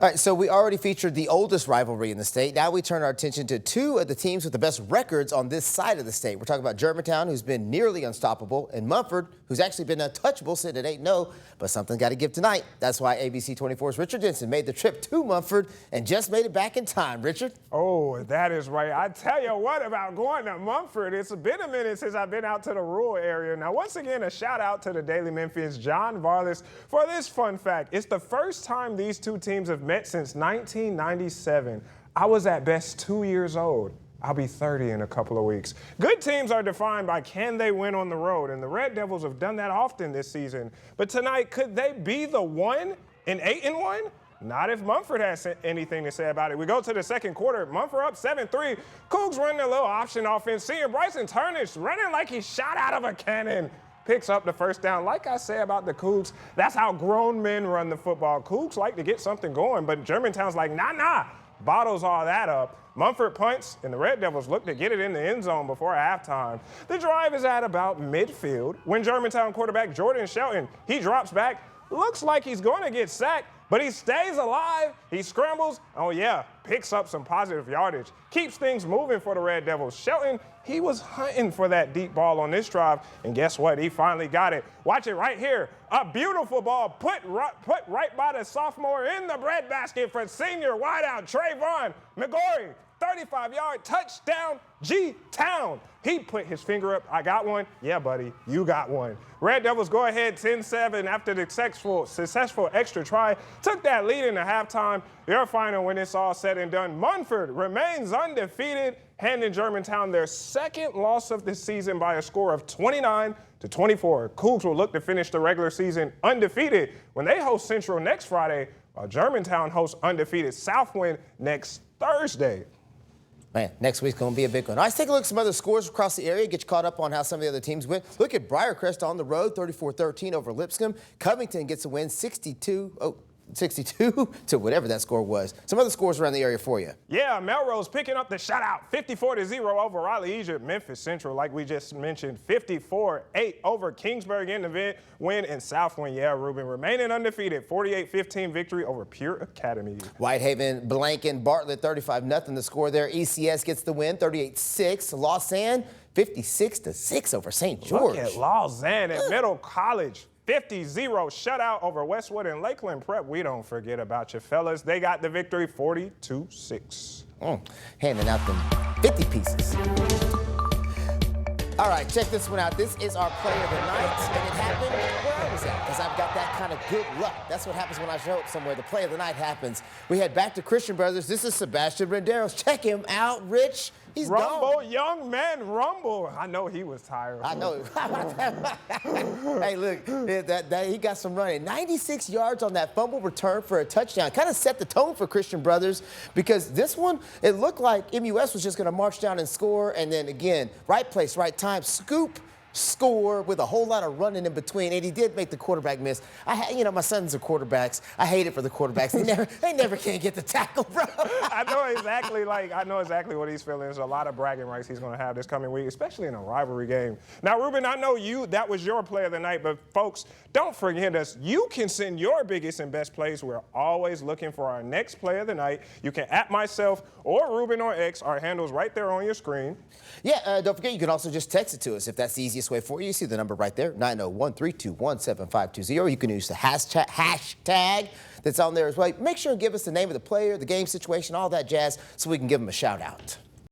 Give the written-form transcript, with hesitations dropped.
All right, so we already featured the oldest rivalry in the state. Now we turn our attention to two of the teams with the best records on this side of the state. We're talking about Germantown, who's been nearly unstoppable, and Mumford, who's actually been untouchable, sitting at 8-0. But something's got to give tonight. That's why ABC24's Richard Denson made the trip to Mumford and just made it back in time. Richard? Oh, that is right. I tell you what about going to Mumford. It's been a minute since I've been out to the rural area. Now, once again, a shout out to the Daily Memphian's John Varlas for this fun fact. It's the first time these two teams have met since 1997. I was at best 2 years old. I'll be 30 in a couple of weeks. Good teams are defined by can they win on the road, and the Red Devils have done that often this season. But tonight, could they be the one in 8-1? Not if Mumford has anything to say about it. We go to the second quarter. Mumford up 7-3. Cougs running a little option offense. Senior Bryson Turnish running like he shot out of a cannon. Picks up the first down. Like I say about the Cougs, that's how grown men run the football. Cougs like to get something going, but Germantown's like, nah, bottles all that up. Mumford punts, and the Red Devils look to get it in the end zone before halftime. The drive is at about midfield when Germantown quarterback Jordan Shelton, he drops back, looks like he's going to get sacked, but he stays alive. He scrambles. Oh, yeah, picks up some positive yardage. Keeps things moving for the Red Devils. Shelton, he was hunting for that deep ball on this drive, and guess what? He finally got it. Watch it right here. A beautiful ball put right by the sophomore in the breadbasket for senior wideout Trayvon McGorry. 35-yard touchdown, G-Town. He put his finger up. I got one. Yeah, buddy, you got one. Red Devils go ahead 10-7 after the successful extra try. Took that lead into halftime. Their final, when it's all said and done, Mumford remains undefeated, handing Germantown their second loss of the season by a score of 29-24. Cougs will look to finish the regular season undefeated when they host Central next Friday, while Germantown hosts undefeated Southwind next Thursday. Man, next week's going to be a big one. All right, let's take a look at some other scores across the area, get you caught up on how some of the other teams went. Look at Briarcrest on the road, 34-13 over Lipscomb. Covington gets a win, 62 to whatever that score was. Some other scores around the area for you. Yeah, Melrose picking up the shutout, 54-0 over Raleigh Egypt. Memphis Central, like we just mentioned, 54-8 over Kingsburg in the win. And Southwind, yeah, Ruben, remaining undefeated, 48-15 victory over Pure Academy. Whitehaven blanking Bartlett, 35-0 the score there. ECS gets the win, 38-6. Lausanne, 56-6 over St. George. Look at Lausanne at Middle College. 50-0 shutout over Westwood and Lakeland Prep. We don't forget about you, fellas. They got the victory 42-6. Handing out them 50 pieces. All right, check this one out. This is our play of the night, and it happened where I was at, because I've got that kind of good luck. That's what happens when I show up somewhere. The play of the night happens. We head back to Christian Brothers. This is Sebastian Renderos. Check him out, Rich. He's Rumble, gone. Young man, rumble. I know he was tired. I know. Hey, look, he got some running. 96 yards on that fumble return for a touchdown. Kind of set the tone for Christian Brothers, because this one, it looked like MUS was just going to march down and score, and then again, right place, right time, scoop, score with a whole lot of running in between, and he did make the quarterback miss. My sons are quarterbacks. I hate it for the quarterbacks. They never can get the tackle, bro. I know exactly what he's feeling. There's a lot of bragging rights he's going to have this coming week, especially in a rivalry game. Now, Ruben, I know that was your play of the night, but folks, don't forget us. You can send your biggest and best plays. We're always looking for our next play of the night. You can at myself or Ruben or X. Our handle's right there on your screen. Yeah, don't forget, you can also just text it to us if that's the easiest way for you. You see the number right there, 901-321-7520. You can use the hashtag that's on there as well. Make sure and give us the name of the player, the game situation, all that jazz, so we can give them a shout out.